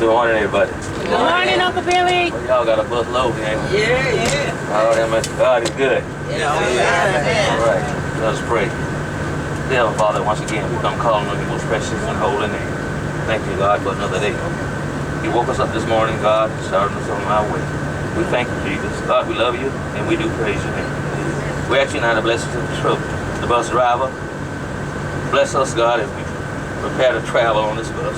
Good morning, everybody. Good morning, Uncle Billy. Well, y'all got a bus load, ain't we? Yeah. Oh, that much. God is good. Yeah. All right, let us pray. Dear Heavenly Father, once again, we come calling on your most precious and holy name. Thank you, God, for another day. You woke us up this morning, God, and started us on our way. We thank you, Jesus. God, we love you, and we do praise your name. We ask you now to bless the bus driver. Bless us, God, as we prepare to travel on this bus.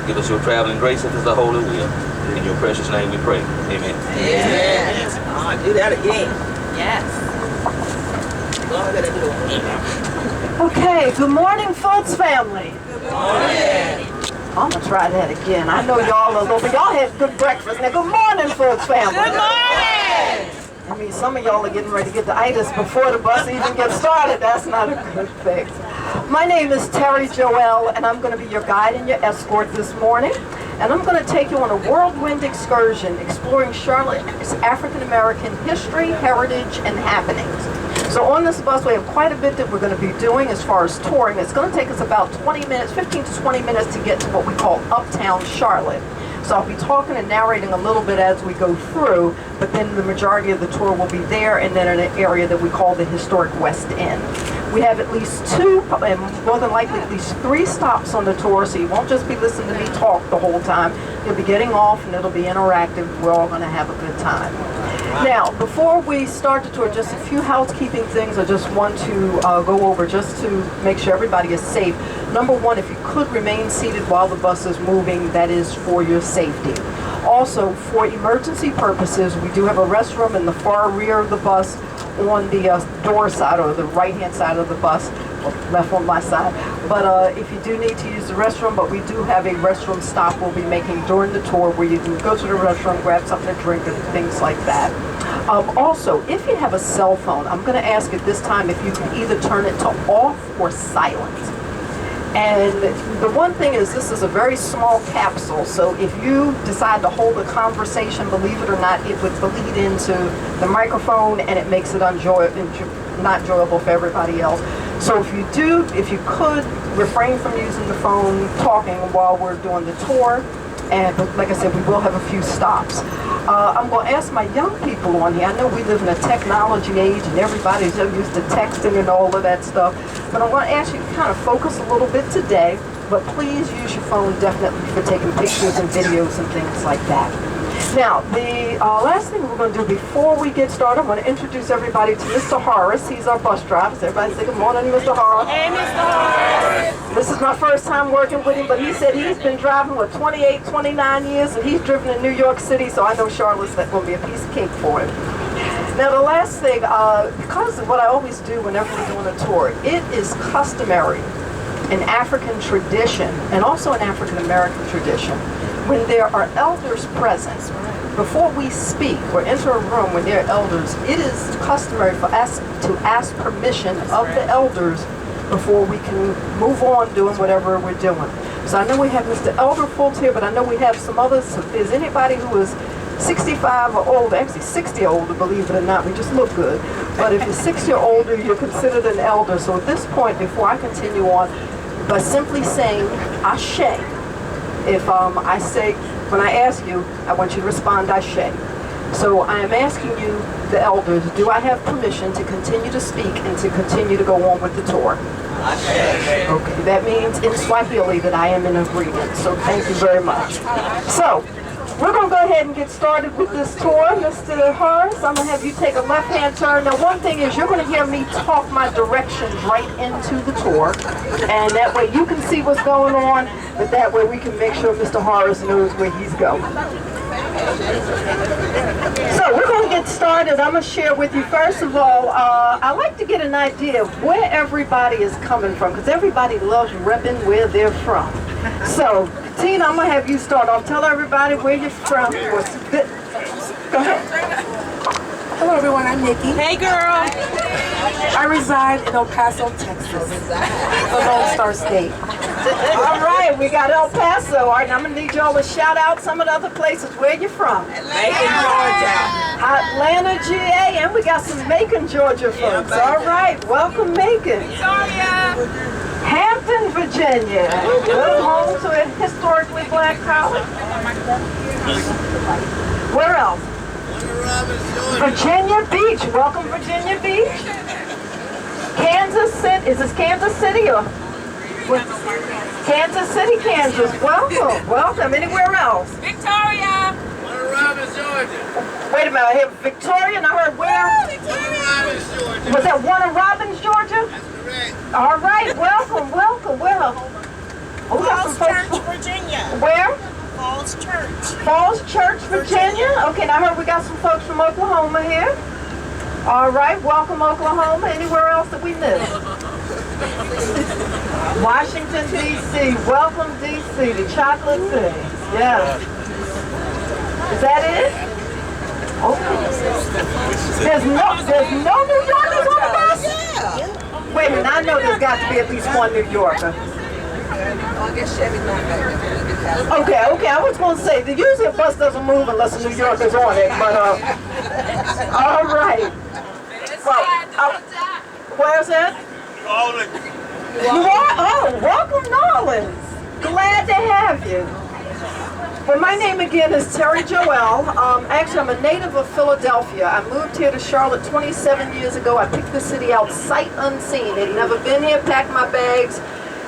Give us your traveling grace if it's the holy will. In your precious name we pray. Amen. Amen. Do that again. Yes. Okay, good morning, Fults family. Good morning. I'm gonna try that again. I know y'all are little, but y'all had good breakfast. Now, good morning, Fults family. Good morning. I mean, some of y'all are getting ready to get the itis before the bus even gets started. That's not a good thing. My name is Terry Joelle, and I'm going to be your guide and your escort this morning. And I'm going to take you on a whirlwind excursion exploring Charlotte's African-American history, heritage, and happenings. So on this bus, we have quite a bit that we're going to be doing as far as touring. It's going to take us about 20 minutes, 15 to 20 minutes to get to what we call Uptown Charlotte. So I'll be talking and narrating a little bit as we go through, but then the majority of the tour will be there and then in an area that we call the historic West End. We have at least 2, and more than likely at least 3 stops on the tour, so you won't just be listening to me talk the whole time. You'll be getting off and it'll be interactive. We're all going to have a good time. Now, before we start the tour, just a few housekeeping things I just want to go over just to make sure everybody is safe. Number 1, if you could remain seated while the bus is moving, that is for your safety. Also, for emergency purposes, we do have a restroom in the far rear of the bus on the door side or the right-hand side of the bus, or left on my side. But if you do need to use the restroom, but we do have a restroom stop we'll be making during the tour where you can go to the restroom, grab something to drink and things like that. Also, if you have a cell phone, I'm going to ask at this time if you can either turn it to off or silent. And the one thing is, this is a very small capsule, so if you decide to hold a conversation, believe it or not, it would bleed into the microphone and it makes it not enjoyable for everybody else. So if you could refrain from using the phone talking while we're doing the tour, and like I said, we will have a few stops. I'm going to ask my young people on here. I know we live in a technology age and everybody's so used to texting and all of that stuff, but I want to ask you to kind of focus a little bit today, but please use your phone definitely for taking pictures and videos and things like that. Now, the last thing we're going to do before we get started, I'm going to introduce everybody to Mr. Horace. He's our bus driver. So everybody say good morning, Mr. Horace. Hey, Mr. Horace. This is my first time working with him, but he said he's been driving for 28, 29 years, and he's driven in New York City, so I know Charlotte's going to be a piece of cake for him. Now, the last thing, because of what I always do whenever we're doing a tour, it is customary in African tradition, and also in African American tradition, when there are elders present, before we speak or enter a room when there are elders, it is customary for us to ask permission of the elders before we can move on doing whatever we're doing. So I know we have Mr. Elder Fults here, but I know we have some others. So if there's anybody who is 65 or older, actually 60 or older, believe it or not, we just look good. But if you're 60 or older, you're considered an elder. So at this point, before I continue on, by simply saying Ashe, if I say, when I ask you, I want you to respond Ashe. So I am asking you, the elders, do I have permission to continue to speak and to continue to go on with the tour? Okay, that means in Swahili that I am in agreement. So thank you very much. So we're going to go ahead and get started with this tour. Mr. Horace, I'm going to have you take a left-hand turn. Now, one thing is you're going to hear me talk my directions right into the tour, and that way you can see what's going on, but that way we can make sure Mr. Horace knows where he's going. So we're going to get started. I'm going to share with you, first of all, I like to get an idea of where everybody is coming from, because everybody loves repping where they're from. So, Tina, I'm going to have you start off. Tell everybody where you're from. Go ahead. Hello everyone, I'm Nikki. Hey, girl. I reside in El Paso, Texas, the Lone Star State. All right, we got El Paso. All right, I'm going to need y'all to shout out some of the other places. Where you from? Macon, Georgia. Atlanta, GA, and we got some Macon, Georgia folks. All right, welcome Macon. Victoria. Hampton. Washington, Virginia. Good home to a historically black college. Where else? Virginia Beach. Welcome, Virginia Beach. Kansas City. Is this Kansas City or? Kansas City, Kansas. Welcome. Welcome. Anywhere else? Victoria. Warner Robins, Georgia. Wait a minute. I hear Victoria, and I heard where? Warner Robins, Georgia. Was that Warner Robins, Georgia? That's correct. All right. Welcome. Welcome. Well. Oh, we got some Falls folks. Church, Virginia. Where? Falls Church. Falls Church, Virginia. Okay, now I heard we got some folks from Oklahoma here. All right, welcome Oklahoma. Anywhere else that we missed? Washington, D.C. Welcome, D.C., the chocolate city. Yeah. Is that it? Okay. There's no New Yorkers on the bus? Yeah. Wait a minute, I know there's got to be at least one New Yorker. I guess Chevy's not back there. Okay, I was going to say, usually a bus doesn't move unless a New Yorker's on it, but, all right. Well, where's that? You are? Oh, welcome, Nolans. Glad to have you. Well, my name again is Terry Joelle. Actually, I'm a native of Philadelphia. I moved here to Charlotte 27 years ago. I picked the city out sight unseen. Had never been here, packed my bags,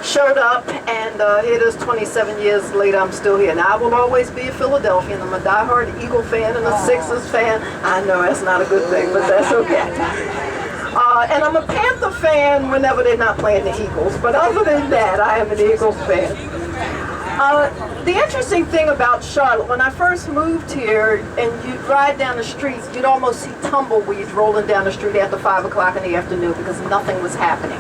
showed up, and here it is 27 years later, I'm still here. Now, I will always be a Philadelphian. I'm a diehard Eagle fan and a Sixers fan. I know that's not a good thing, but that's okay. And I'm a Panther fan whenever they're not playing the Eagles. But other than that, I am an Eagles fan. The interesting thing about Charlotte, when I first moved here and you'd ride down the streets, you'd almost see tumbleweeds rolling down the street after 5 o'clock in the afternoon because nothing was happening.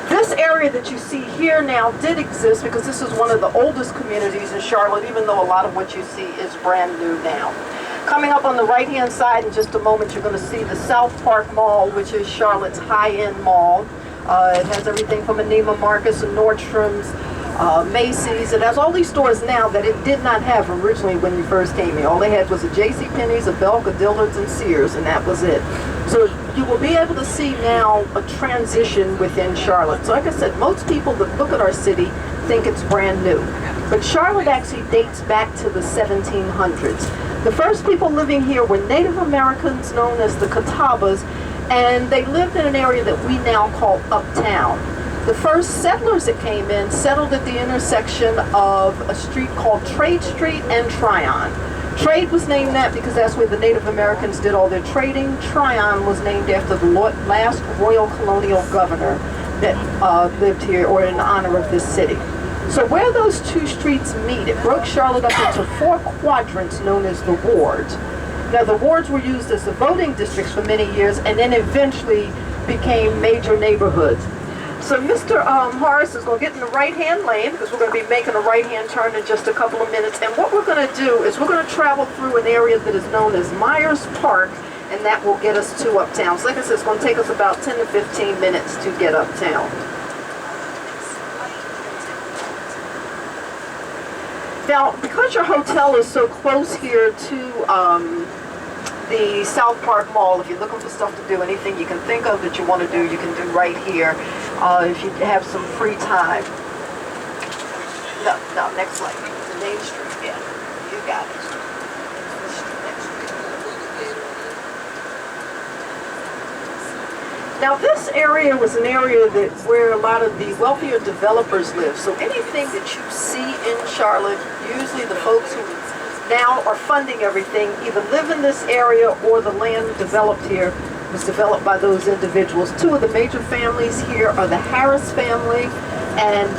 This area that you see here now did exist because this is one of the oldest communities in Charlotte, even though a lot of what you see is brand new now. Coming up on the right-hand side in just a moment, you're going to see the South Park Mall, which is Charlotte's high-end mall. It has everything from a Neiman Marcus and Nordstrom's, Macy's. It has all these stores now that it did not have originally when you first came here. All they had was a JCPenney's, a Belk, a Dillard's, and Sears, and that was it. So you will be able to see now a transition within Charlotte. So like I said, most people that look at our city think it's brand new. But Charlotte actually dates back to the 1700s. The first people living here were Native Americans known as the Catawbas, and they lived in an area that we now call Uptown. The first settlers that came in settled at the intersection of a street called Trade Street and Tryon. Trade was named that because that's where the Native Americans did all their trading. Tryon was named after the last royal colonial governor that lived here, or in honor of this city. So where those two streets meet, it broke Charlotte up into 4 quadrants known as the wards. Now the wards were used as the voting districts for many years and then eventually became major neighborhoods. So Mr. Horace is going to get in the right-hand lane because we're going to be making a right-hand turn in just a couple of minutes. And what we're going to do is we're going to travel through an area that is known as Myers Park, and that will get us to Uptown. So like I said, it's going to take us about 10 to 15 minutes to get Uptown. Now, because your hotel is so close here to the South Park Mall, if you're looking for stuff to do, anything you can think of that you want to do, you can do right here if you have some free time. No, next slide. The Main Street, yeah. You got it. Now this area was an area where a lot of the wealthier developers live. So anything that you see in Charlotte, usually the folks who now are funding everything either live in this area or the land developed here was developed by those individuals. 2 of the major families here are the Harris family and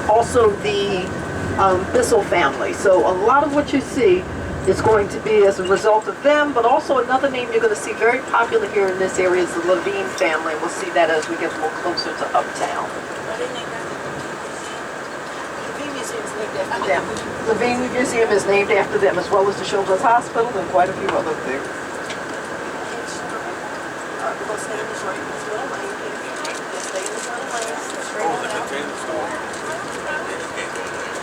also the Bissell family. So a lot of what you see is going to be as a result of them, but also another name you're going to see very popular here in this area is the Levine family. We'll see that as we get a little closer to Uptown. Levine Museum is named after them, as well as the Children's Hospital and quite a few other things.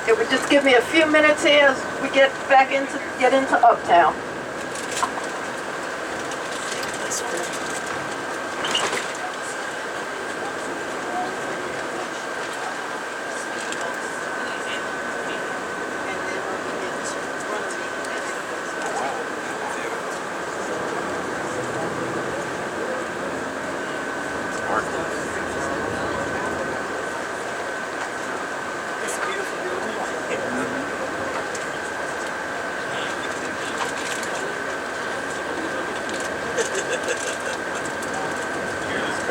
It would just give me a few minutes here as we get into Uptown.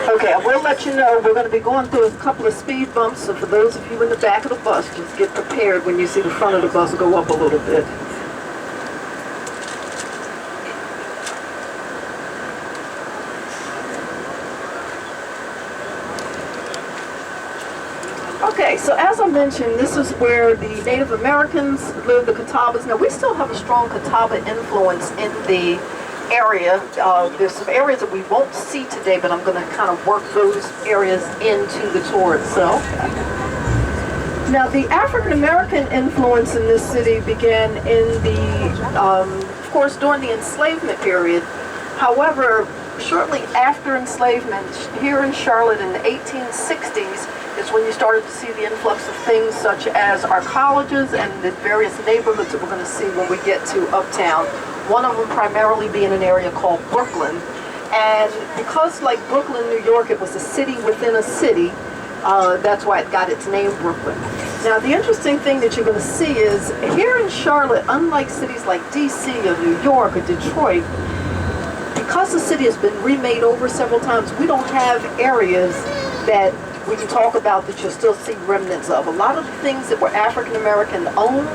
Okay, I will let you know we're going to be going through a couple of speed bumps, so for those of you in the back of the bus, just get prepared when you see the front of the bus go up a little bit. Okay, so as I mentioned, this is where the Native Americans live, the Catawbas. Now, we still have a strong Catawba influence in the area. There's some areas that we won't see today, but I'm going to kind of work those areas into the tour itself. Now, the African American influence in this city began in the, of course, during the enslavement period. However, shortly after enslavement, here in Charlotte in the 1860s, is when you started to see the influx of things such as our colleges and the various neighborhoods that we're going to see when we get to Uptown. One of them primarily being an area called Brooklyn. And because like Brooklyn, New York, it was a city within a city, that's why it got its name Brooklyn. Now the interesting thing that you're going to see is here in Charlotte, unlike cities like DC or New York or Detroit, because the city has been remade over several times, we don't have areas that we can talk about that you'll still see remnants of. A lot of the things that were African American owned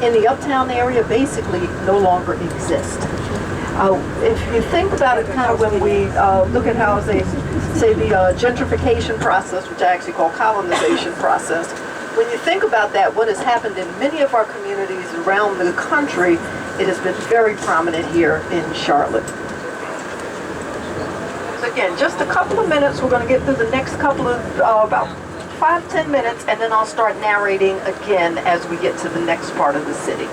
in the Uptown area basically no longer exist. If you think about it kind of when we look at how they say the gentrification process, which I actually call colonization process, when you think about that, what has happened in many of our communities around the country, it has been very prominent here in Charlotte. Again, just a couple of minutes. We're going to get through the next couple of, about 5-10 minutes, and then I'll start narrating again as we get to the next part of the city.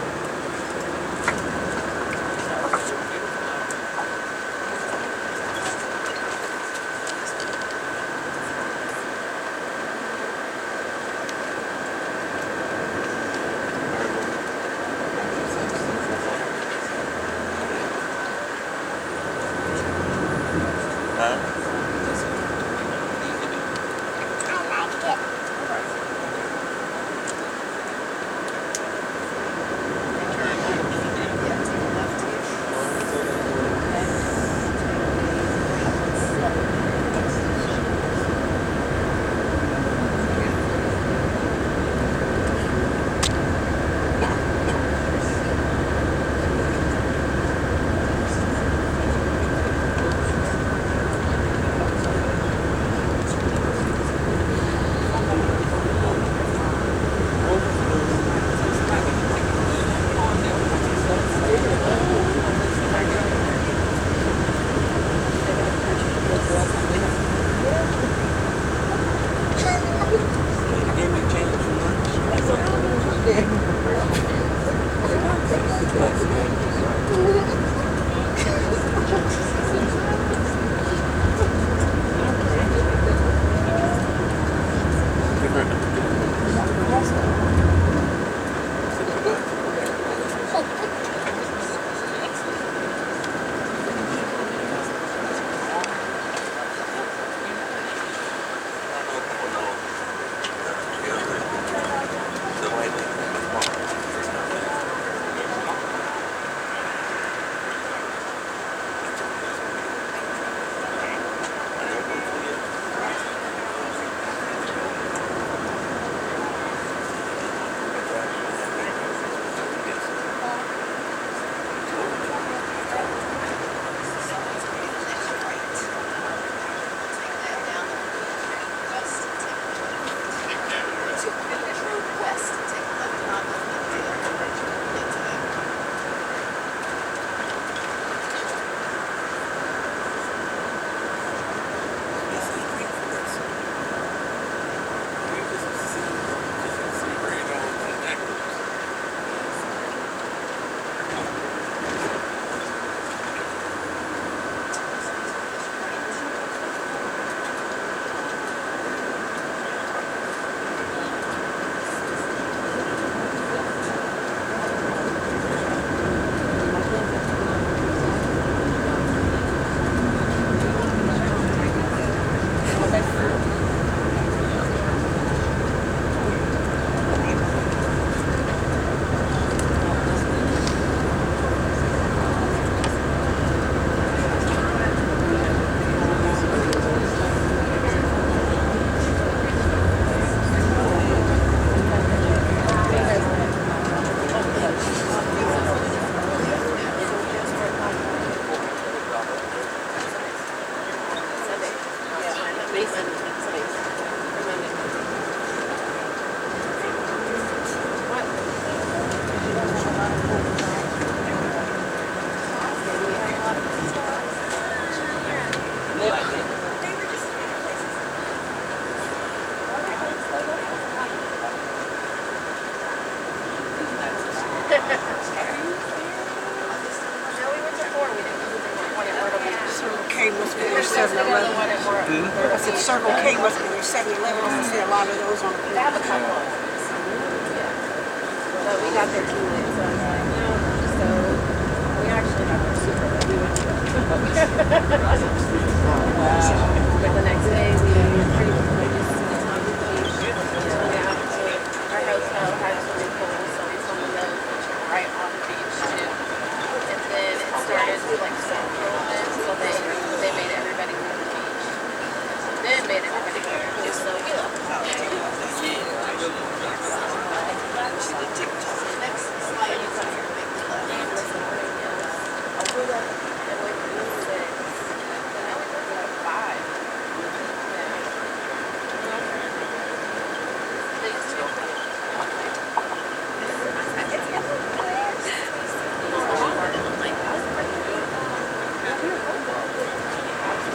7-Eleven. I said Circle K must be their 7-Eleven. I see a lot of those on the They have a couple. But we got there too late, so I was like, no. So we actually got there super late. We went to But the next day we pretty much just hung the beach. We hung out to our hotel, had a swimming pool, so we swam in those, which are right on the beach too. And then it started to like snow a little bit, so they made everybody go to the beach. Then made everybody go to just so we left.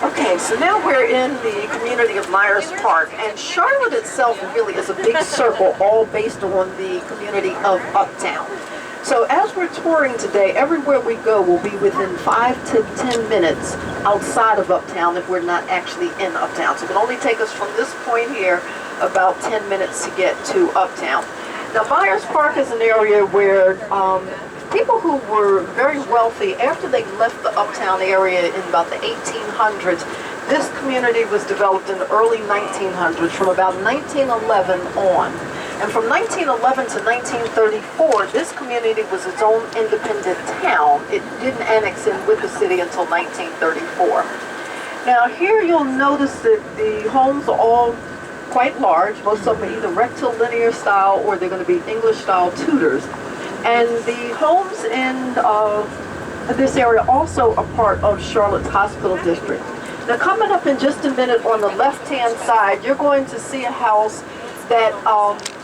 Okay, so now we're in the community of Myers Park, and Charlotte itself really is a big circle, all based on the community of Uptown. So as we're touring today, everywhere we go will be within 5 to 10 minutes outside of Uptown if we're not actually in Uptown. So it can only take us from this point here about 10 minutes to get to Uptown. Now Myers Park is an area where people who were very wealthy, after they left the Uptown area in about the 1800s, this community was developed in the early 1900s from about 1911 on. And from 1911 to 1934, this community was its own independent town. It didn't annex in with the city until 1934. Now here you'll notice that the homes are all quite large. Most of them are either rectilinear style or they're going to be English style Tudors. And the homes in this area also are part of Charlotte's Hospital District. Now coming up in just a minute on the left-hand side, you're going to see a house that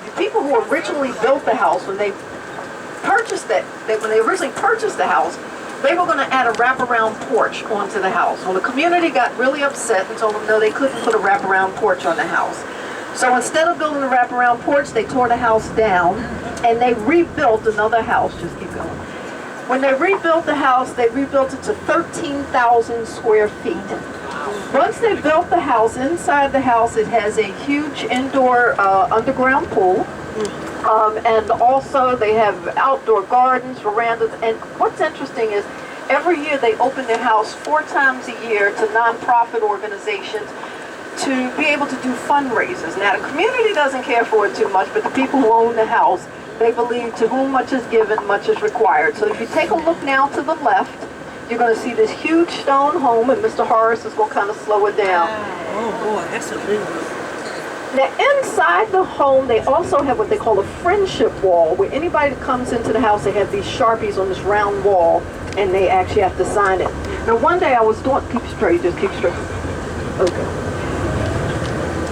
the people who originally built the house, when they purchased it, when they originally purchased the house, they were going to add a wraparound porch onto the house. Well, the community got really upset and told them no, they couldn't put a wraparound porch on the house. So instead of building a wraparound porch, they tore the house down and they rebuilt another house. Just keep going. When they rebuilt the house, they rebuilt it to 13,000 square feet. Once they built the house, inside the house it has a huge indoor underground pool. And also they have outdoor gardens, verandas, and what's interesting is every year they open their house 4 times a year to nonprofit organizations to be able to do fundraisers. Now the community doesn't care for it too much, but the people who own the house, they believe to whom much is given, much is required. So if you take a look now to the left, you're going to see this huge stone home, and Mr. Horace is going to kind of slow it down. Oh boy, that's a big one. Now inside the home, they also have what they call a friendship wall, where anybody that comes into the house, they have these Sharpies on this round wall, and they actually have to sign it. Now one day I was doing, keep straight, just keep straight. Okay.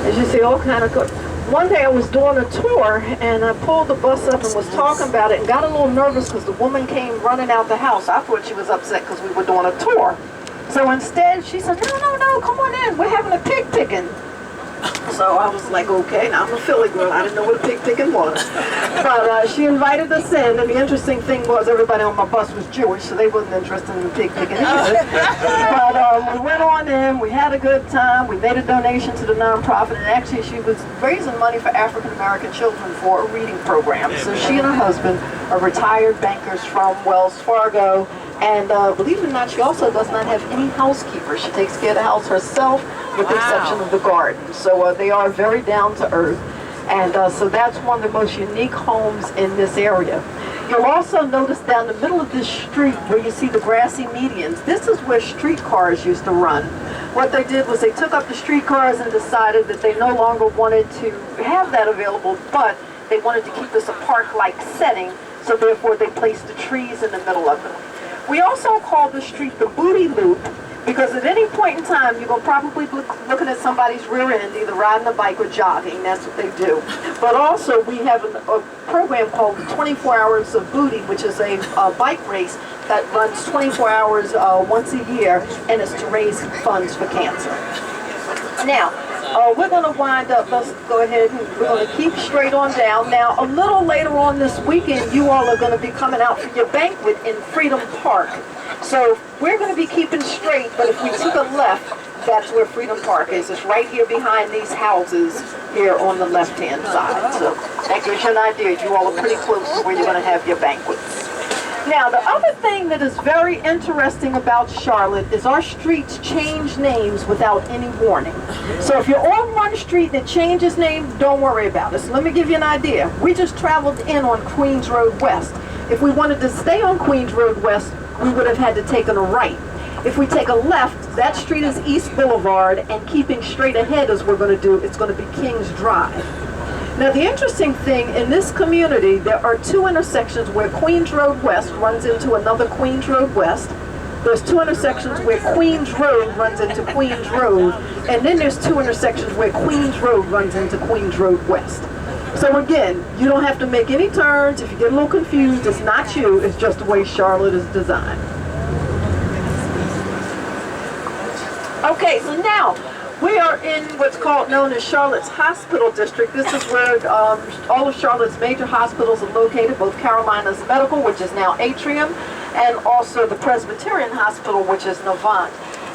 As you see, all kind of good. One day I was doing a tour, and I pulled the bus up and was talking about it and got a little nervous because the woman came running out the house. I thought she was upset because we were doing a tour. So instead, she said, no, come on in. We're having a pig picking. So I was like, okay, now I'm a Philly girl. I didn't know what a pig picking was. But she invited us in, and the interesting thing was everybody on my bus was Jewish, so they wasn't interested in the pig picking either. But we went on in, we had a good time, we made a donation to the nonprofit, and actually she was raising money for African American children for a reading program. So she and her husband are retired bankers from Wells Fargo, and believe it or not, she also does not have any housekeeper. She takes care of the house herself, with the exception of the garden. So they are very down to earth. And so that's one of the most unique homes in this area. You'll also notice down the middle of this street where you see the grassy medians, this is where streetcars used to run. What they did was they took up the streetcars and decided that they no longer wanted to have that available, but they wanted to keep this a park-like setting, so therefore they placed the trees in the middle of it. We also call the street the Booty Loop, because at any point in time, you're going to probably be looking at somebody's rear end, either riding a bike or jogging. That's what they do. But also, we have a program called 24 Hours of Booty, which is a bike race that runs 24 hours once a year, and it's to raise funds for cancer. Now, we're going to wind up, let's go ahead and we're going to keep straight on down. Now, a little later on this weekend, you all are going to be coming out for your banquet in Freedom Park. So we're going to be keeping straight, but if we took a left, That's where Freedom Park is. It's right here behind these houses here on the left-hand side. So that gives you an idea. You all are pretty close to where you're going to have your banquets. Now, the other thing that is very interesting about Charlotte is our streets change names without any warning. So if you're on one street that changes name, don't worry about it. So let me give you an idea. We just traveled in on Queens Road West. If we wanted to stay on Queens Road West, we would have had to take a right. If we take a left, that street is East Boulevard, and keeping straight ahead as we're going to do, it's going to be Kings Drive. Now, the interesting thing, in this community, there are two intersections where Queens Road West runs into another Queens Road West. There's two intersections where Queens Road runs into Queens Road, and then there's two intersections where Queens Road runs into Queens Road West. So again, you don't have to make any turns. If you get a little confused, it's not you, it's just the way Charlotte is designed. Okay, so now, we are in what's known as Charlotte's Hospital District. This is where all of Charlotte's major hospitals are located, both Carolina's Medical, which is now Atrium, and also the Presbyterian Hospital, which is Novant.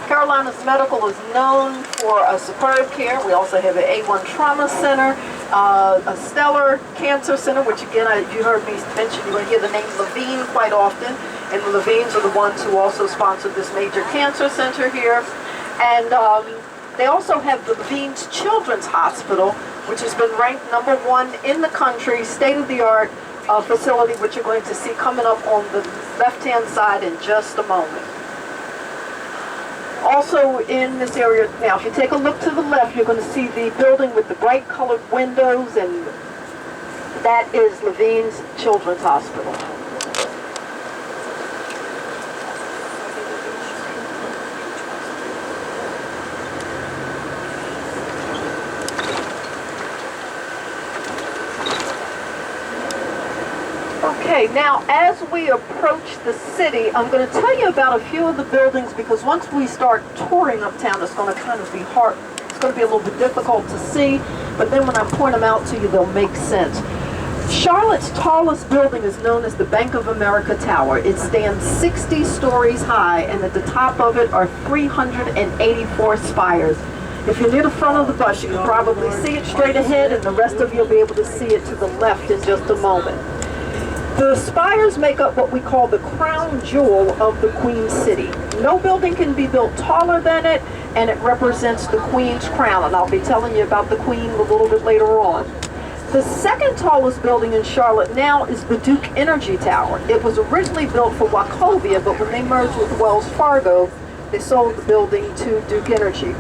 Carolina's Medical is known for a superb care. We also have an A1 Trauma Center, a stellar cancer center, which again, you heard me mention, you're going to hear the name Levine quite often, and the Levines are the ones who also sponsored this major cancer center here. And they also have the Levine's Children's Hospital, which has been ranked #1 in the country, state-of-the-art facility, which you're going to see coming up on the left-hand side in just a moment. Also in this area, now if you take a look to the left, you're going to see the building with the bright colored windows, and that is Levine's Children's Hospital. Okay, now as we approach the city, I'm going to tell you about a few of the buildings, because once we start touring uptown, it's going to kind of be hard. It's going to be a little bit difficult to see, but then when I point them out to you, they'll make sense. Charlotte's tallest building is known as the Bank of America Tower. It stands 60 stories high, and at the top of it are 384 spires. If you're near the front of the bus, you can probably see it straight ahead, and the rest of you will be able to see it to the left in just a moment. The spires make up what we call the crown jewel of the Queen City. No building can be built taller than it, and it represents the Queen's crown, and I'll be telling you about the Queen a little bit later on. The second tallest building in Charlotte now is the Duke Energy Tower. It was originally built for Wachovia, but when they merged with Wells Fargo, they sold the building to Duke Energy.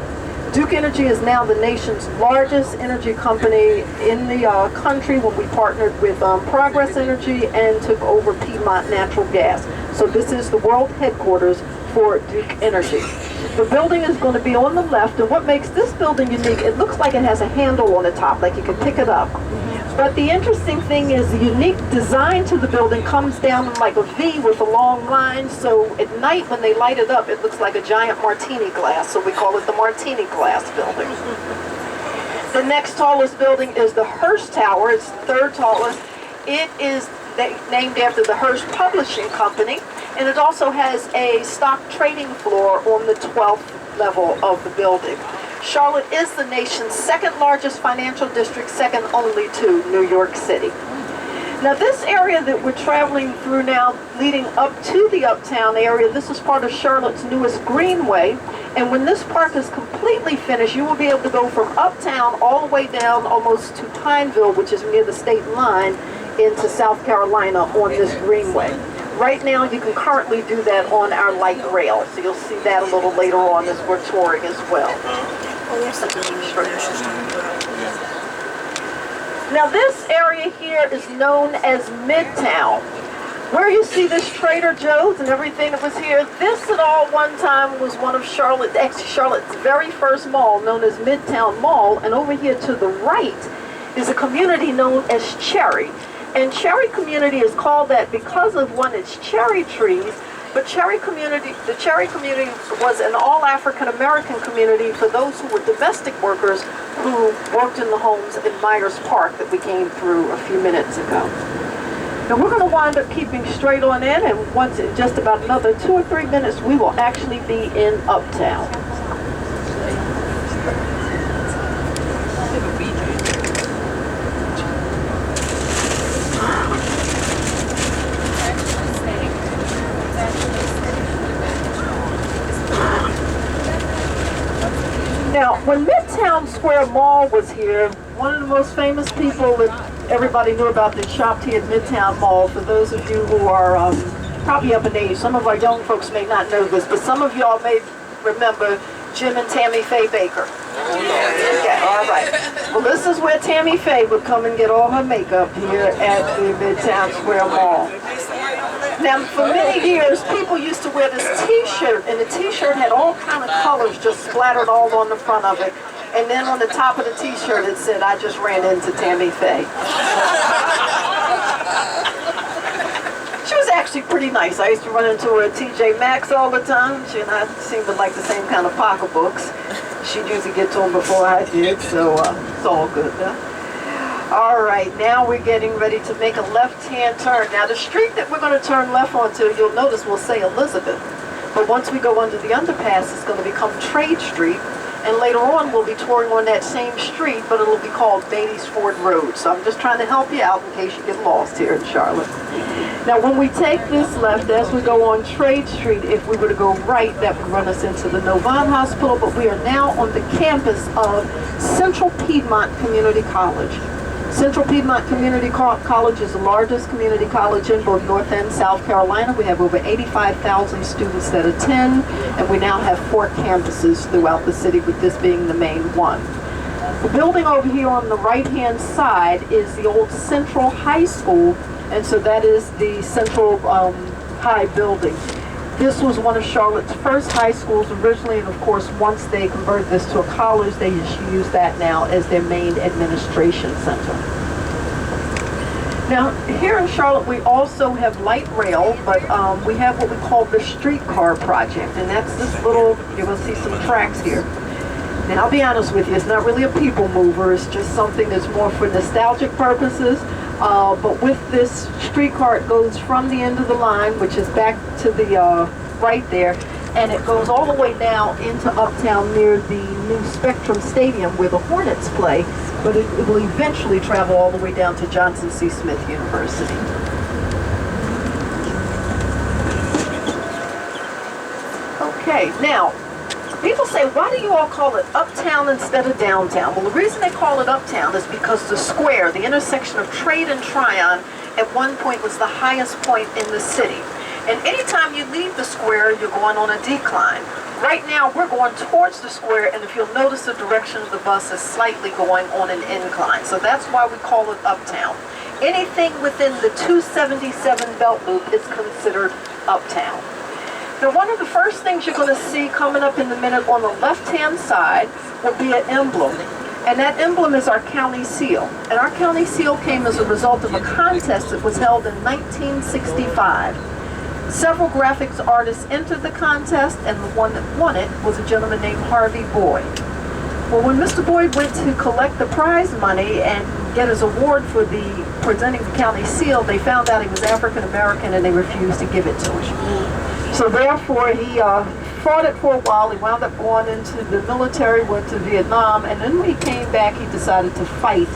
Duke Energy is now the nation's largest energy company in the country, when we partnered with Progress Energy and took over Piedmont Natural Gas. So this is the world headquarters for Duke Energy. The building is going to be on the left, and what makes this building unique, it looks like it has a handle on the top, like you can pick it up. But the interesting thing is the unique design to the building comes down like a V with a long line, so at night when they light it up, it looks like a giant martini glass, so we call it the Martini Glass Building. The next tallest building is the Hearst Tower. It's the third tallest. It is named after the Hearst Publishing Company, and it also has a stock trading floor on the 12th level of the building. Charlotte is the nation's second largest financial district, second only to New York City. Now this area that we're traveling through now, leading up to the Uptown area, this is part of Charlotte's newest Greenway, and when this park is completely finished, you will be able to go from Uptown all the way down almost to Pineville, which is near the state line, into South Carolina on this Greenway. Right now, you can currently do that on our light rail, so you'll see that a little later on as we're touring as well. Now this area here is known as Midtown. Where you see this Trader Joe's and everything that was here, this at all one time was one of Charlotte's very first mall, known as Midtown Mall, and over here to the right is a community known as Cherry. And Cherry Community is called that because of, one, its cherry trees, but the Cherry Community was an all African American community for those who were domestic workers who worked in the homes in Myers Park that we came through a few minutes ago. Now we're going to wind up keeping straight on in, and once in just about another 2 or 3 minutes, we will actually be in Uptown. Now, when Midtown Square Mall was here, one of the most famous people that everybody knew about that shopped here at Midtown Mall, for those of you who are probably up in age, some of our young folks may not know this, but some of y'all may remember Jim and Tammy Faye Baker. Okay, all right. Well, this is where Tammy Faye would come and get all her makeup here at the Midtown Square Mall. Now, for many years, people used to wear this t-shirt, and the t-shirt had all kind of colors just splattered all on the front of it. And then on the top of the t-shirt, it said, "I just ran into Tammy Faye." She was actually pretty nice. I used to run into her at TJ Maxx all the time. She and I seemed to like the same kind of pocketbooks. She'd usually get to them before I did, so it's all good. All right, now we're getting ready to make a left-hand turn. Now, the street that we're going to turn left onto, you'll notice will say Elizabeth. But once we go under the underpass, it's going to become Trade Street. And later on, we'll be touring on that same street, but it'll be called Beatty's Ford Road. So I'm just trying to help you out in case you get lost here in Charlotte. Now, when we take this left, as we go on Trade Street, if we were to go right, that would run us into the Novant Hospital, but we are now on the campus of Central Piedmont Community College. Central Piedmont Community College is the largest community college in both North and South Carolina. We have over 85,000 students that attend, and we now have 4 campuses throughout the city, with this being the main one. The building over here on the right-hand side is the old Central High School, and so that is the Central High building. This was one of Charlotte's first high schools originally, and of course, once they converted this to a college, they just use that now as their main administration center. Now, here in Charlotte, we also have light rail, but we have what we call the streetcar project, and that's this little, you're going to see some tracks here. Now, I'll be honest with you, it's not really a people mover, it's just something that's more for nostalgic purposes. But with this streetcar, it goes from the end of the line, which is back to the right there, and it goes all the way now into Uptown near the new Spectrum Stadium where the Hornets play, but it will eventually travel all the way down to Johnson C. Smith University. Okay, now, people say, why do you all call it Uptown instead of Downtown? Well, the reason they call it Uptown is because the square, the intersection of Trade and Tryon, at one point was the highest point in the city. And anytime you leave the square, you're going on a decline. Right now, we're going towards the square, and if you'll notice, the direction of the bus is slightly going on an incline. So that's why we call it Uptown. Anything within the 277 belt loop is considered Uptown. Now, one of the first things you're going to see coming up in a minute on the left-hand side will be an emblem. And that emblem is our county seal. And our county seal came as a result of a contest that was held in 1965. Several graphics artists entered the contest, and the one that won it was a gentleman named Harvey Boyd. Well, when Mr. Boyd went to collect the prize money and get his award for the presenting the county seal, they found out he was African American and they refused to give it to him. So therefore, he fought it for a while. He wound up going into the military, went to Vietnam, and then when he came back, he decided to fight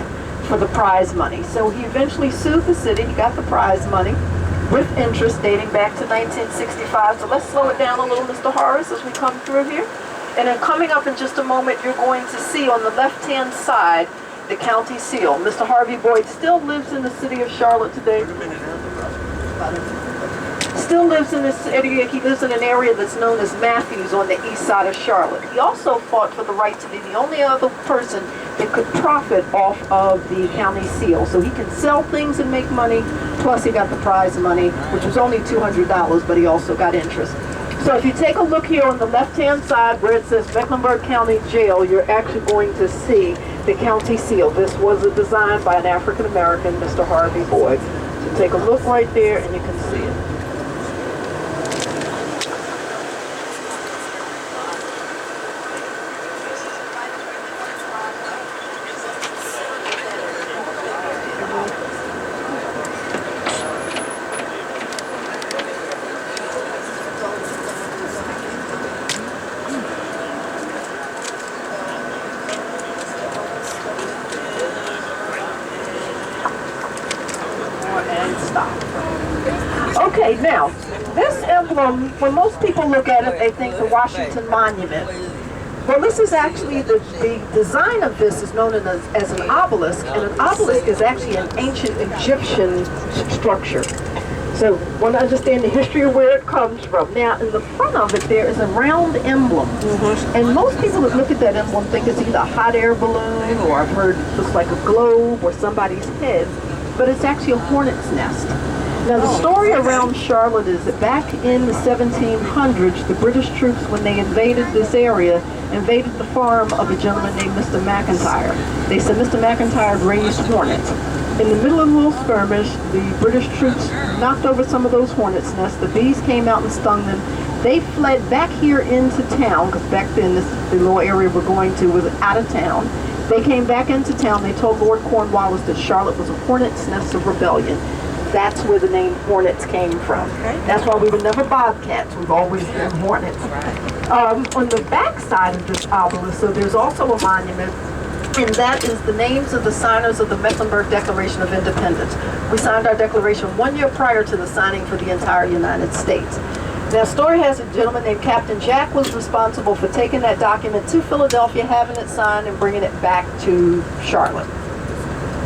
for the prize money. So he eventually sued the city. He got the prize money with interest dating back to 1965. So let's slow it down a little, Mr. Horace, as we come through here. And then coming up in just a moment, you're going to see on the left-hand side the county seal. Mr. Harvey Boyd still lives in the city of Charlotte today. Still lives in this area. He lives in an area that's known as Matthews on the east side of Charlotte. He also fought for the right to be the only other person that could profit off of the county seal. So he can sell things and make money, plus he got the prize money, which was only $200, but he also got interest. So if you take a look here on the left-hand side where it says Mecklenburg County Jail, you're actually going to see the county seal. This was a design by an African-American, Mr. Harvey Boyd. So take a look right there and you can see it. Okay, now, this emblem, when most people look at it, they think the Washington Monument. Well, this is actually, the design of this is known as an obelisk, and an obelisk is actually an ancient Egyptian structure. So, want to understand the history of where it comes from. Now, in the front of it, there is a round emblem. And most people that look at that emblem think it's either a hot air balloon, or I've heard it looks like a globe or somebody's head, but it's actually a hornet's nest. Now, the story around Charlotte is that back in the 1700s, the British troops, when they invaded this area, invaded the farm of a gentleman named Mr. McIntyre. They said Mr. McIntyre raised hornets. In the middle of a little skirmish, the British troops knocked over some of those hornets' nests. The bees came out and stung them. They fled back here into town, because back then the little area we're going to was out of town. They came back into town. They told Lord Cornwallis that Charlotte was a hornet's nest of rebellion. That's where the name Hornets came from. That's why we were never bobcats. We've always been hornets. On the back side of this obelisk, so there's also a monument, and that is the names of the signers of the Mecklenburg Declaration of Independence. We signed our declaration 1 year prior to the signing for the entire United States. Now, story has a gentleman named Captain Jack was responsible for taking that document to Philadelphia, having it signed, and bringing it back to Charlotte.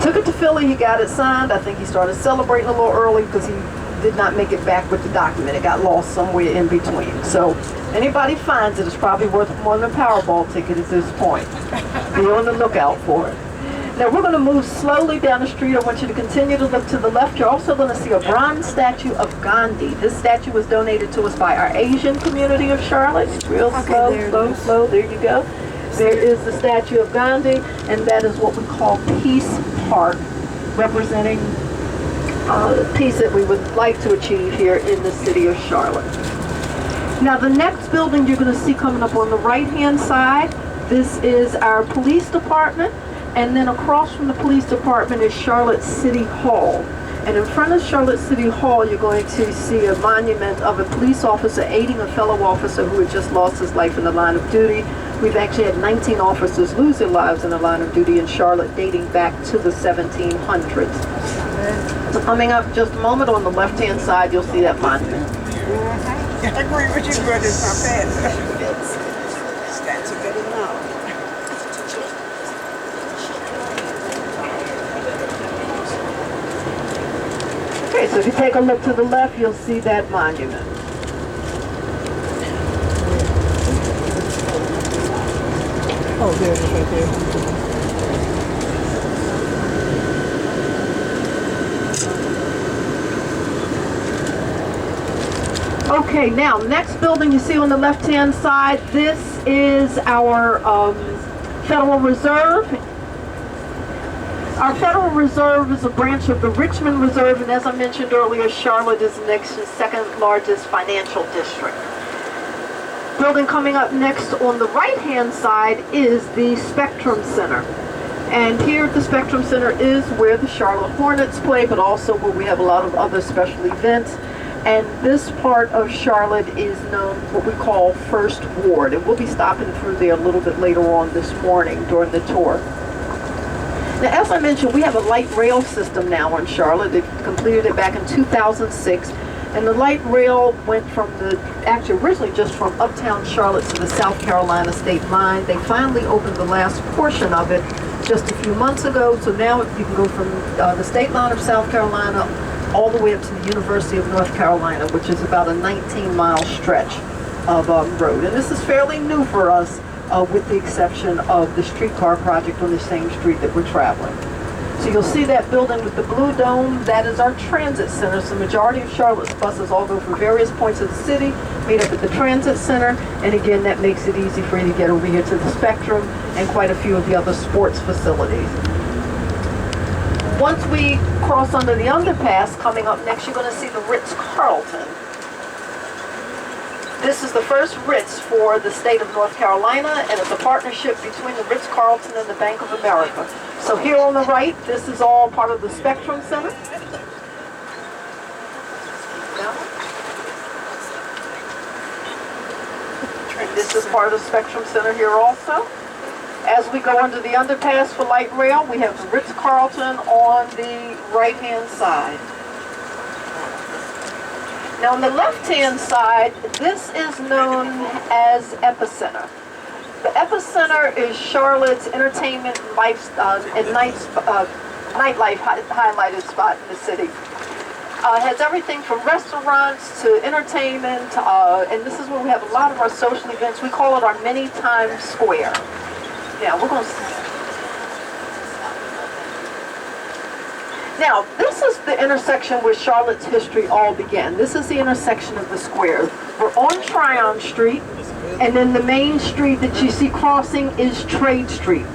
Took it to Philly, he got it signed. I think he started celebrating a little early because he did not make it back with the document. It got lost somewhere in between. So anybody finds it, it's probably worth more than a Powerball ticket at this point. Be on the lookout for it. Now we're going to move slowly down the street. I want you to continue to look to the left. You're also going to see a bronze statue of Gandhi. This statue was donated to us by our Asian community of Charlotte. Real slow. There you go. There is the statue of Gandhi, and that is what we call Peace Park, representing the peace that we would like to achieve here in the city of Charlotte. Now, the next building you're going to see coming up on the right-hand side, this is our police department, and then across from the police department is Charlotte City Hall. And in front of Charlotte City Hall, you're going to see a monument of a police officer aiding a fellow officer who had just lost his life in the line of duty. We've actually had 19 officers lose their lives in the line of duty in Charlotte dating back to the 1700s. So coming up just a moment, on the left-hand side, you'll see that monument. I agree with you, brother. It's not bad. That's a good enough. Okay, so if you take a look to the left, you'll see that monument. Oh, there it is right there. Okay, now, next building you see on the left-hand side, this is our Federal Reserve. Our Federal Reserve is a branch of the Richmond Reserve, and as I mentioned earlier, Charlotte is the nation's second largest financial district. Building coming up next on the right-hand side is the Spectrum Center. And here at the Spectrum Center is where the Charlotte Hornets play, but also where we have a lot of other special events. And this part of Charlotte is known what we call First Ward. And we'll be stopping through there a little bit later on this morning during the tour. Now, as I mentioned, we have a light rail system now in Charlotte. They completed it back in 2006. And the light rail went from actually originally just from uptown Charlotte to the South Carolina state line. They finally opened the last portion of it just a few months ago. So now you can go from the state line of South Carolina all the way up to the University of North Carolina, which is about a 19-mile stretch of road. And this is fairly new for us, with the exception of the streetcar project on the same street that we're traveling. So you'll see that building with the blue dome. That is our transit center. So the majority of Charlotte's buses all go from various points of the city, meet up at the transit center. And again, that makes it easy for you to get over here to the Spectrum and quite a few of the other sports facilities. Once we cross under the underpass, coming up next, you're going to see the Ritz-Carlton. This is the first Ritz for the state of North Carolina, and it's a partnership between the Ritz-Carlton and the Bank of America. So here on the right, this is all part of the Spectrum Center. And this is part of the Spectrum Center here also. As we go under the underpass for light rail, we have the Ritz-Carlton on the right-hand side. Now on the left-hand side, this is known as Epicenter. The epicenter is Charlotte's entertainment and nightlife highlighted spot in the city. It has everything from restaurants to entertainment, and this is where we have a lot of our social events. We call it our mini Times Square. Yeah, we're going to... Now, this is the intersection where Charlotte's history all began. This is the intersection of the square. We're on Tryon Street, and then the main street that you see crossing is Trade Street.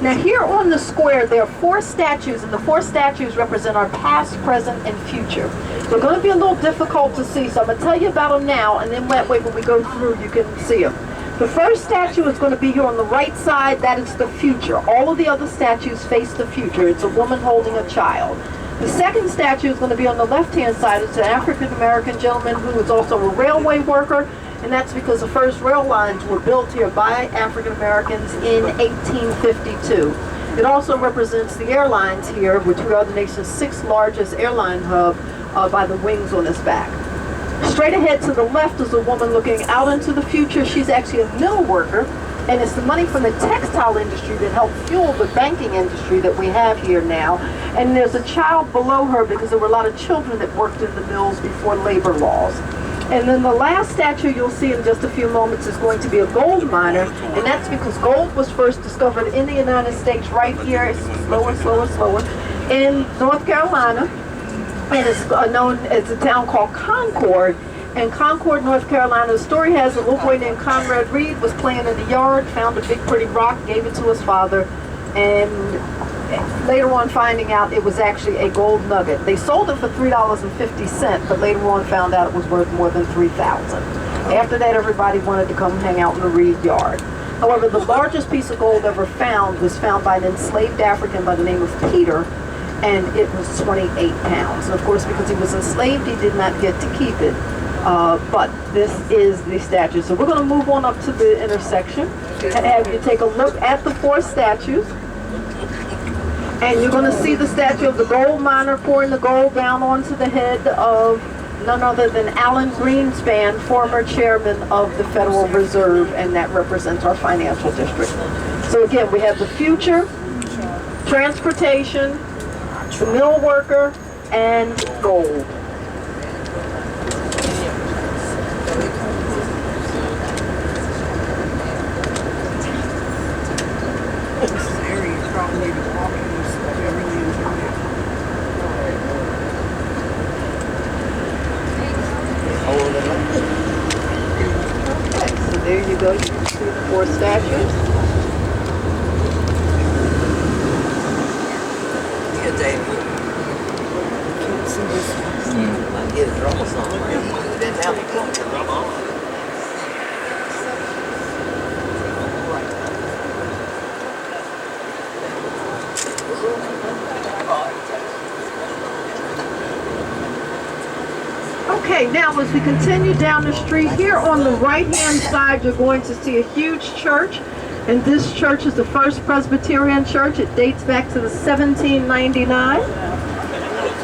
Now, here on the square, there are 4 statues, and the 4 statues represent our past, present, and future. They're going to be a little difficult to see, so I'm going to tell you about them now, and then that way when we go through, you can see them. The first statue is going to be here on the right side. That is the future. All of the other statues face the future. It's a woman holding a child. The second statue is going to be on the left-hand side. It's an African-American gentleman who is also a railway worker, and that's because the first rail lines were built here by African-Americans in 1852. It also represents the airlines here, which we are the nation's 6th largest airline hub by the wings on its back. Straight ahead to the left is a woman looking out into the future. She's actually a mill worker, and it's the money from the textile industry that helped fuel the banking industry that we have here now. And there's a child below her because there were a lot of children that worked in the mills before labor laws. And then the last statue you'll see in just a few moments is going to be a gold miner, and that's because gold was first discovered in the United States right here, it's slower, in North Carolina, and it's known as a town called Concord. In Concord, North Carolina, the story has a little boy named Conrad Reed was playing in the yard, found a big pretty rock, gave it to his father, and later on finding out it was actually a gold nugget. They sold it for $3.50, but later on found out it was worth more than $3,000. After that, everybody wanted to come hang out in the Reed yard. However, the largest piece of gold ever found was found by an enslaved African by the name of Peter, and it was 28 pounds. And of course, because he was enslaved, he did not get to keep it. But this is the statue. So we're going to move on up to the intersection and have you take a look at the 4 statues. And you're going to see the statue of the gold miner pouring the gold down onto the head of none other than Alan Greenspan, former chairman of the Federal Reserve, and that represents our financial district. So again, we have the future, transportation, the mill worker, and gold. This area you probably need to walk in. I really enjoy it. Okay, so there you go. You can see the 4 statues. Yeah, David. Can't see this one. I get a drop of something. Then now we come to drop on. Okay, now as we continue down the street, here on the right-hand side, you're going to see a huge church. And this church is the First Presbyterian Church. It dates back to the 1799.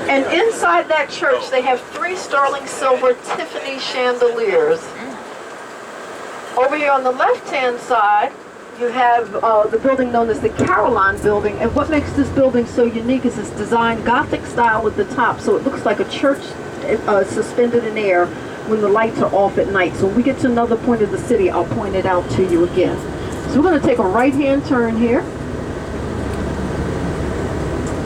And inside that church, they have 3 sterling silver Tiffany chandeliers. Over here on the left-hand side, you have the building known as the Caroline Building. And what makes this building so unique is it's designed Gothic style at the top, so it looks like a church suspended in air when the lights are off at night. So when we get to another point of the city, I'll point it out to you again. So we're going to take a right-hand turn here.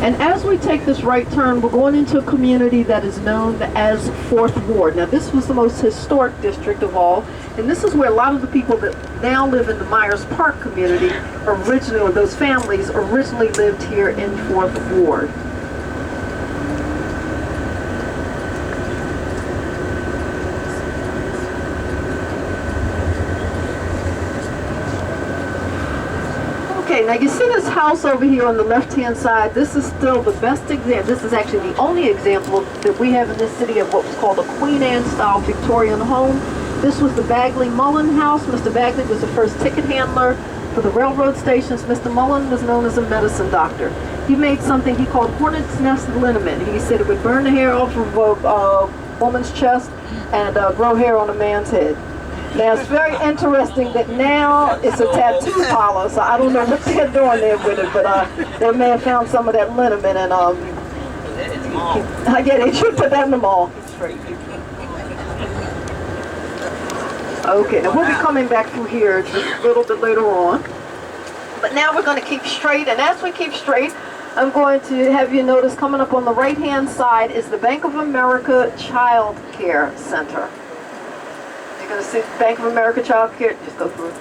And as we take this right turn, we're going into a community that is known as 4th Ward. Now, this was the most historic district of all, and this is where a lot of the people that now live in the Myers Park community originally, or those families originally lived here in 4th Ward. Okay, now you see this house over here on the left-hand side. This is still the best example. This is actually the only example that we have in this city of what was called a Queen Anne-style Victorian home. This was the Bagley Mullen house. Mr. Bagley was the first ticket handler for the railroad stations. Mr. Mullen was known as a medicine doctor. He made something he called hornet's nest liniment. He said it would burn the hair off of a woman's chest and grow hair on a man's head. Now, it's very interesting that now it's a tattoo parlor, so I don't know what they're doing there with it, but they may have found some of that liniment and, yeah, they should put that in the mall. Okay, now we'll be coming back through here just a little bit later on. But now we're going to keep straight, and as we keep straight, I'm going to have you notice coming up on the right-hand side is the Bank of America Child Care Center. You're going to see Bank of America Child Care, just go through.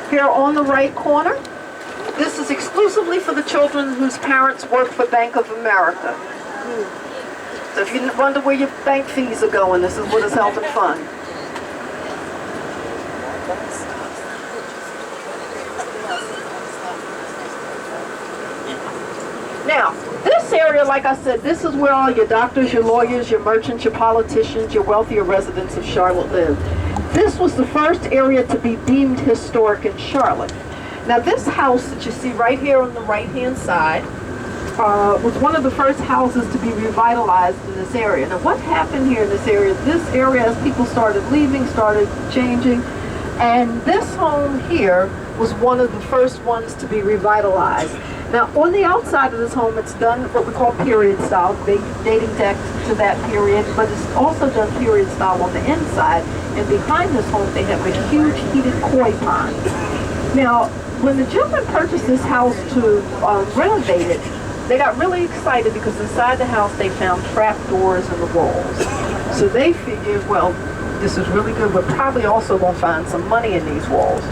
Here on the right corner, this is exclusively for the children whose parents work for Bank of America. So if you wonder where your bank fees are going, this is what is helping fund. Now, this area, like I said, this is where all your doctors, your lawyers, your merchants, your politicians, your wealthier residents of Charlotte live. This was the first area to be deemed historic in Charlotte. Now, this house that you see right here on the right-hand side was one of the first houses to be revitalized in this area. Now, what happened here in this area, as people started leaving, started changing, and this home here was one of the first ones to be revitalized. Now, on the outside of this home, it's done what we call period style, dating back to that period, but it's also done period style on the inside. And behind this home, they have a huge heated koi pond. Now, when the gentleman purchased this house to renovate it, they got really excited because inside the house, they found trap doors in the walls. So they figured, well, this is really good. We're probably also going to find some money in these walls.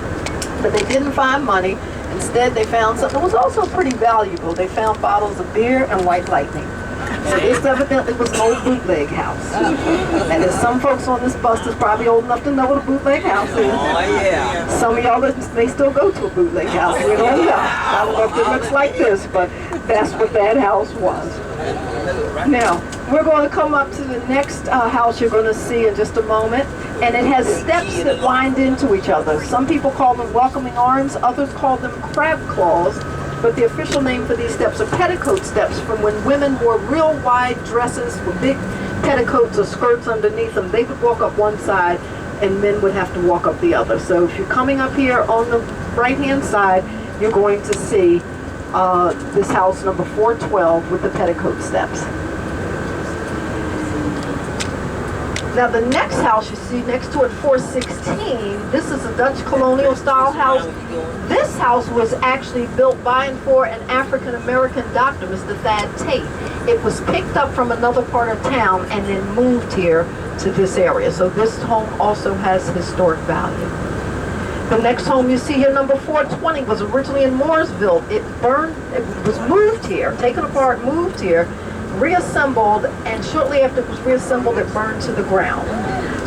But they didn't find money. Instead, they found something that was also pretty valuable. They found bottles of beer and white lightning. So this evidently was an old bootleg house. And there's some folks on this bus that's probably old enough to know what a bootleg house is. Oh, yeah. Some of y'all may still go to a bootleg house. We don't know. I don't know if it looks like this, but that's what that house was. Now, we're going to come up to the next house you're going to see in just a moment. And it has steps that wind into each other. Some people call them welcoming arms, others call them crab claws, but the official name for these steps are petticoat steps from when women wore real wide dresses with big petticoats or skirts underneath them. They would walk up one side and men would have to walk up the other. So if you're coming up here on the right-hand side, you're going to see this house number 412 with the petticoat steps. Now the next house you see next to it, 416, this is a Dutch colonial style house. This house was actually built by and for an African American doctor, Mr. Thad Tate. It was picked up from another part of town and then moved here to this area. So this home also has historic value. The next home you see here, number 420, was originally in Mooresville. It was moved here, taken apart, moved here, reassembled, and shortly after it was reassembled, it burned to the ground.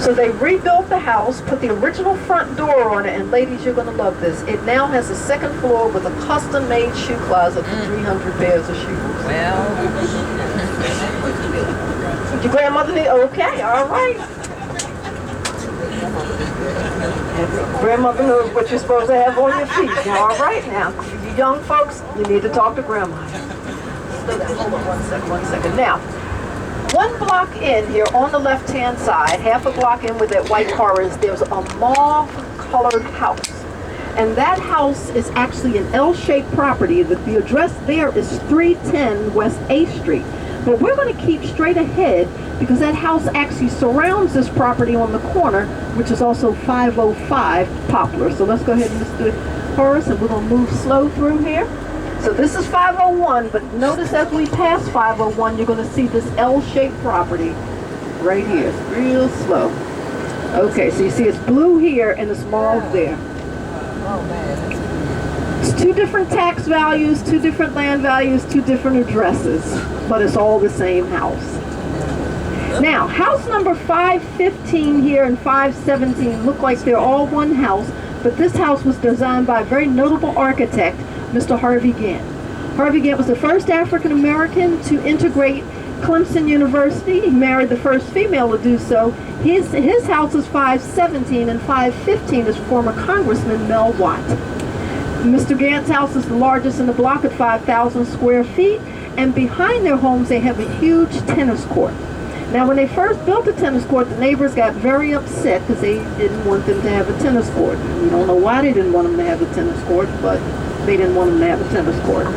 So they rebuilt the house, put the original front door on it, and ladies, you're going to love this. It now has a second floor with a custom-made shoe closet for 300 pairs of shoes. Well, Your grandmother need? Okay, all right. Grandmother knows what you're supposed to have on your feet. All right now, you young folks, you need to talk to grandma. Hold on one second. Now, one block in here on the left-hand side, half a block in where that white car is, there's a mauve-colored house. And that house is actually an L-shaped property. The address there is 310 West 8th Street. But we're going to keep straight ahead because that house actually surrounds this property on the corner, which is also 505 Poplar. So let's go ahead, Mr. Horace, and we're going to move slow through here. So this is 501, but notice as we pass 501, you're going to see this L-shaped property right here. Real slow. Okay, so you see it's blue here and it's mauve there. It's two different tax values, two different land values, two different addresses, but it's all the same house. Now, house number 515 here and 517 look like they're all one house, but this house was designed by a very notable architect, Mr. Harvey Gantt. Harvey Gantt was the first African American to integrate Clemson University. He married the first female to do so. His house is 517 and 515 is former Congressman Mel Watt. Mr. Gantt's house is the largest in the block at 5,000 square feet, and behind their homes they have a huge tennis court. Now, when they first built the tennis court, the neighbors got very upset because they didn't want them to have a tennis court. We don't know why they didn't want them to have a tennis court, but they didn't want them to have a tennis court.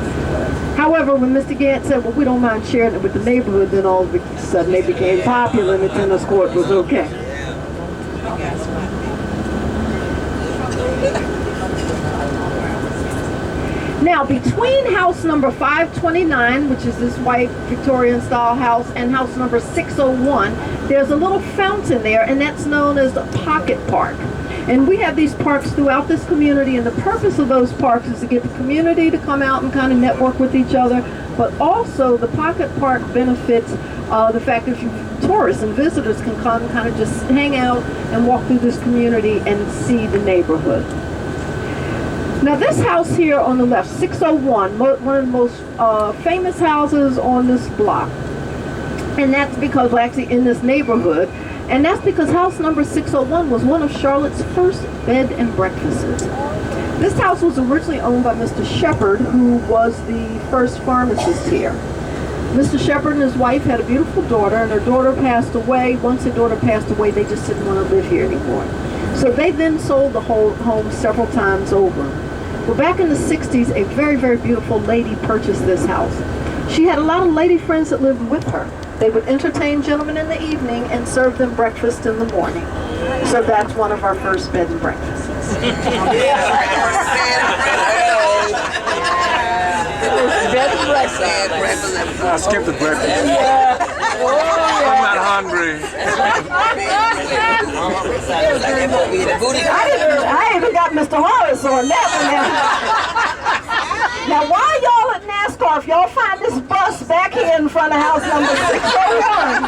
However, when Mr. Gant said, well, we don't mind sharing it with the neighborhood, then all of a sudden they became popular and the tennis court was okay. Now, between house number 529, which is this white Victorian style house, and house number 601, there's a little fountain there, and that's known as the Pocket Park. And we have these parks throughout this community, and the purpose of those parks is to get the community to come out and kind of network with each other, but also the Pocket Park benefits the fact that tourists and visitors can come kind of just hang out and walk through this community and see the neighborhood. Now this house here on the left, 601, one of the most famous houses on this block. And that's because we're actually in this neighborhood. And that's because house number 601 was one of Charlotte's first bed and breakfasts. This house was originally owned by Mr. Shepherd, who was the first pharmacist here. Mr. Shepherd and his wife had a beautiful daughter, and their daughter passed away. Once their daughter passed away, they just didn't want to live here anymore. So they then sold the whole home several times over. Well, back in the 60s, a very, very beautiful lady purchased this house. She had a lot of lady friends that lived with her. They would entertain gentlemen in the evening and serve them breakfast in the morning. So that's one of our first bed and breakfasts. I skipped the breakfast. I'm not hungry. I even got Mr. Horace on that one. Now, while y'all at NASCAR, if y'all find this bus back here in front of house number 601.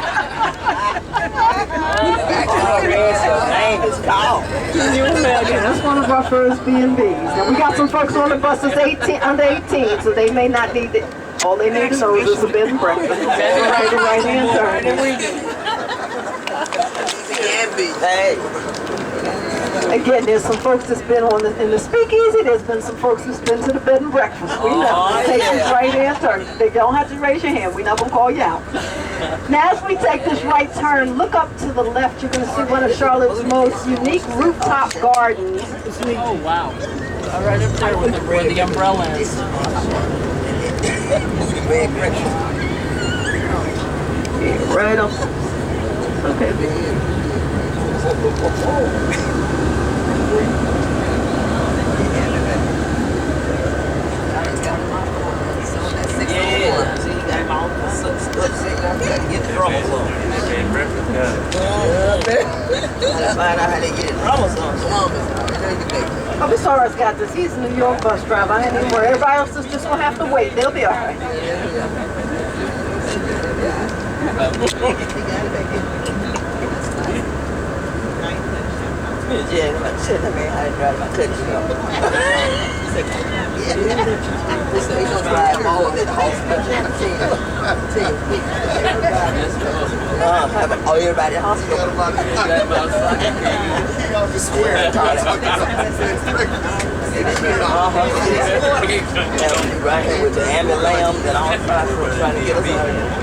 Can you imagine? That's one of our first B&Bs. Now, we got some folks on the bus that's under 18, so they may not need it. All they need to know is it's a bed and breakfast. Right-hand turn. Again, there's some folks that's been in the speakeasy. There's been some folks that's been to the bed and breakfast. We know. Take this right-hand turn. They don't have to raise your hand. We're not going to call you out. Now, as we take this right turn, look up to the left. You're going to see one of Charlotte's most unique rooftop gardens. Oh, wow. Right up there where the umbrella is. Right up. Okay. Miss Horace got this. He's a New York bus driver. I ain't even worried. Everybody else is just going to have to wait. They'll be all right. Yeah, like shit, I mean, I drive my country. So you don't drive all of it, the hospital. Oh, everybody at the hospital. Right here with the ambulance and all trying to get us out of here.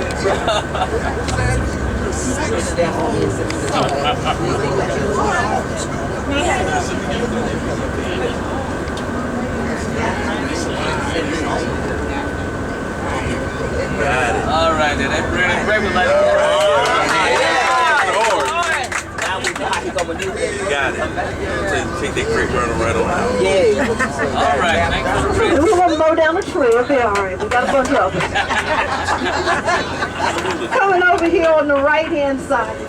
All right, then that bread and breakfast like Got it. Take that creek burner right on out. Yeah. all right, thanks for the bread. We're going to mow down a tree. It'll be all right. We got a bunch of them. Coming over here on the right-hand side,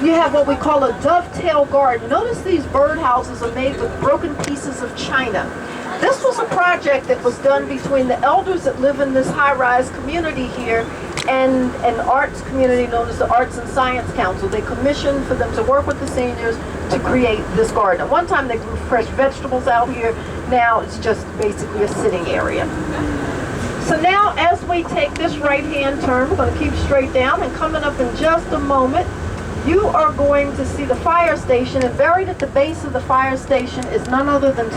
you have what we call a dovetail garden. Notice these birdhouses are made with broken pieces of china. This was a project that was done between the elders that live in this high-rise community here and an arts community known as the Arts and Science Council. They commissioned for them to work with the seniors to create this garden. At one time they grew fresh vegetables out here. Now it's just basically a sitting area. So now as we take this right-hand turn, we're going to keep straight down, and coming up in just a moment, you are going to see the fire station, and buried at the base of the fire station is none other than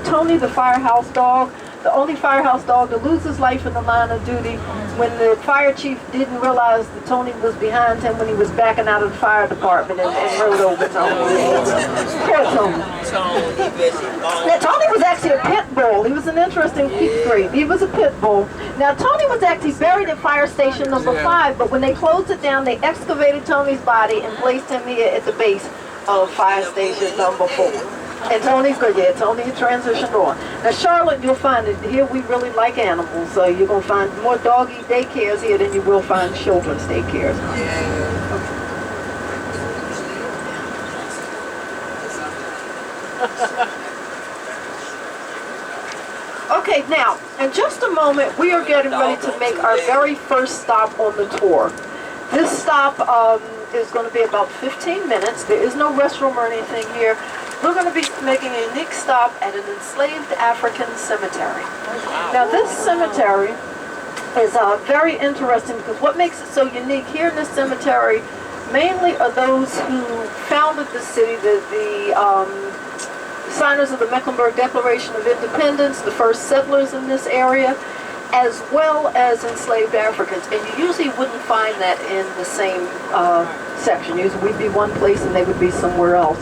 Tony the firehouse dog. the only firehouse dog to lose his life in the line of duty when the fire chief didn't realize that Tony was behind him when he was backing out of the fire department and rode over Tony. Poor Tony. Now, Tony was actually a pit bull. He was an interesting breed. He was a pit bull. Now, Tony was actually buried at fire station number 5, but when they closed it down, they excavated Tony's body and placed him here at the base of fire station number 4. And Tony's good, yeah, Tony had transitioned on. Now, Charlotte, you'll find that here we really like animals, so you're going to find more doggy daycares here than you will find children's daycares. Okay, now, in just a moment, we are getting ready to make our very first stop on the tour. This stop is going to be about 15 minutes. There is no restroom or anything here. We're going to be making a unique stop at an enslaved African cemetery. Now, this cemetery is very interesting because what makes it so unique here in this cemetery mainly are those who founded the city, the signers of the Mecklenburg Declaration of Independence, the first settlers in this area, as well as enslaved Africans. And you usually wouldn't find that in the same section. Usually we'd be one place and they would be somewhere else.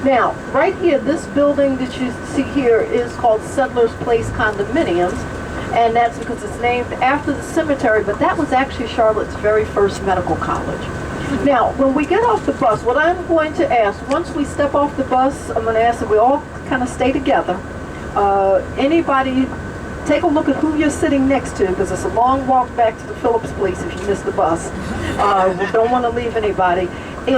Now, right here, this building that you see here is called Settlers Place Condominiums, and that's because it's named after the cemetery, but that was actually Charlotte's very first medical college. Now, when we get off the bus, what I'm going to ask, once we step off the bus, I'm going to ask that we all kind of stay together. Anybody, take a look at who you're sitting next to, because it's a long walk back to the Phillips place if you miss the bus. We don't want to leave anybody. And